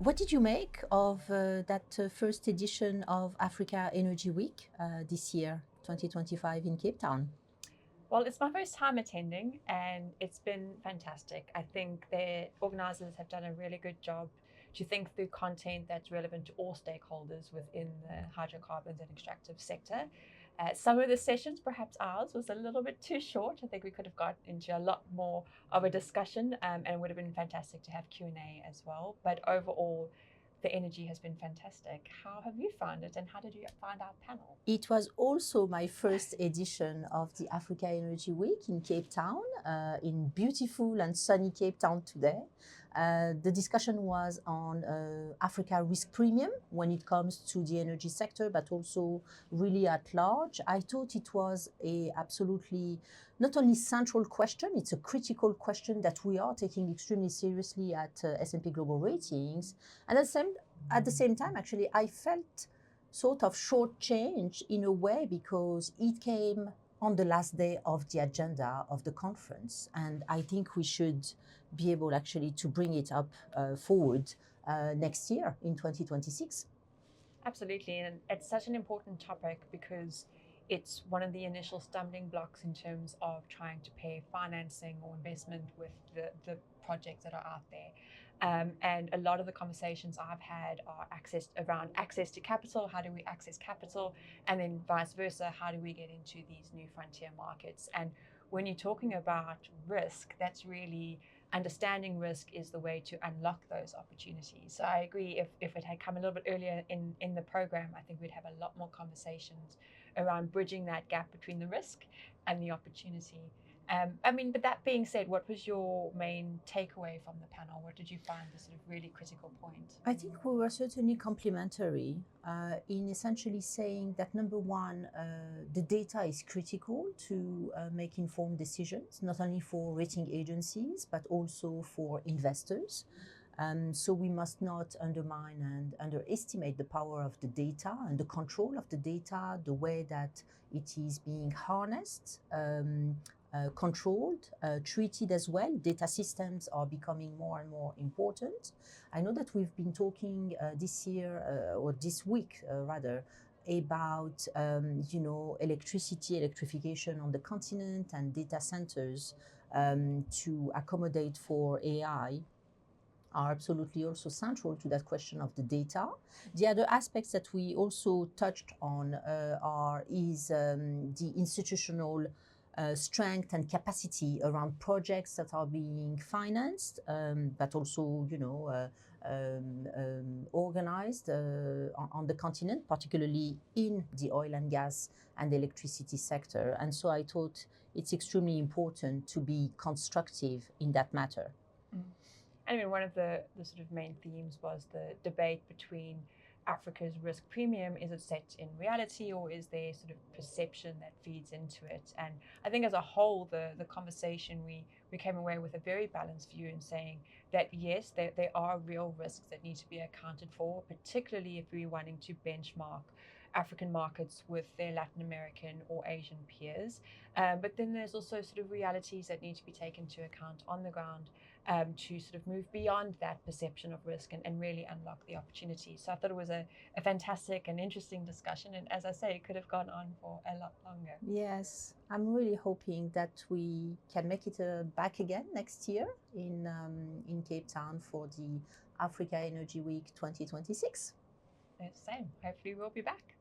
What did you make of that first edition of Africa Energy Week this year, 2025 in Cape Town? Well, it's my first time attending and it's been fantastic. I think the organizers have done a really good job to think through content that's relevant to all stakeholders within the hydrocarbons and extractive sector. Some of the sessions, perhaps ours, was a little bit too short. I think we could have got into a lot more of a discussion, and it would have been fantastic to have Q&A as well. But overall, the energy has been fantastic. How have you found it and how did you find our panel? It was also my first edition of the Africa Energy Week in Cape Town, in beautiful and sunny Cape Town today. The discussion was on Africa risk premium when it comes to the energy sector, but also really at large. I thought it was a absolutely not only central question, it's a critical question that we are taking extremely seriously at S&P Global Ratings. And at the same time, actually, I felt sort of shortchanged in a way because it came on the last day of the agenda of the conference. And I think we should be able actually to bring it up forward next year in 2026. Absolutely, and it's such an important topic because it's one of the initial stumbling blocks in terms of trying to pay financing or investment with the projects that are out there. And a lot of the conversations I've had are around access to capital. How do we access capital? And then vice versa, how do we get into these new frontier markets? And when you're talking about risk, that's really understanding risk is the way to unlock those opportunities. So I agree, if it had come a little bit earlier in the program, I think we'd have a lot more conversations around bridging that gap between the risk and the opportunity. But that being said, what was your main takeaway from the panel? What did you find the sort of really critical point? I think we were certainly complementary in essentially saying that number one, the data is critical to make informed decisions, not only for rating agencies, but also for investors. So we must not undermine and underestimate the power of the data and the control of the data, the way that it is being harnessed, controlled, treated as well. Data systems are becoming more and more important. I know that we've been talking this year, or this week rather, about electrification on the continent and data centers to accommodate for AI are absolutely also central to that question of the data. The other aspects that we also touched on is the institutional strength and capacity around projects that are being financed, but also, organized on the continent, particularly in the oil and gas and electricity sector. And so I thought it's extremely important to be constructive in that matter. I mean, one of the sort of main themes was the debate between Africa's risk premium. Is it set in reality or is there sort of perception that feeds into it? And I think as a whole, the conversation, we came away with a very balanced view in saying that, yes, there are real risks that need to be accounted for, particularly if we're wanting to benchmark African markets with their Latin American or Asian peers. But then there's also sort of realities that need to be taken into account on the ground to sort of move beyond that perception of risk and really unlock the opportunity. So I thought it was a fantastic and interesting discussion. And as I say, it could have gone on for a lot longer. Yes, I'm really hoping that we can make it back again next year in Cape Town for the Africa Energy Week 2026. Same. Hopefully we'll be back.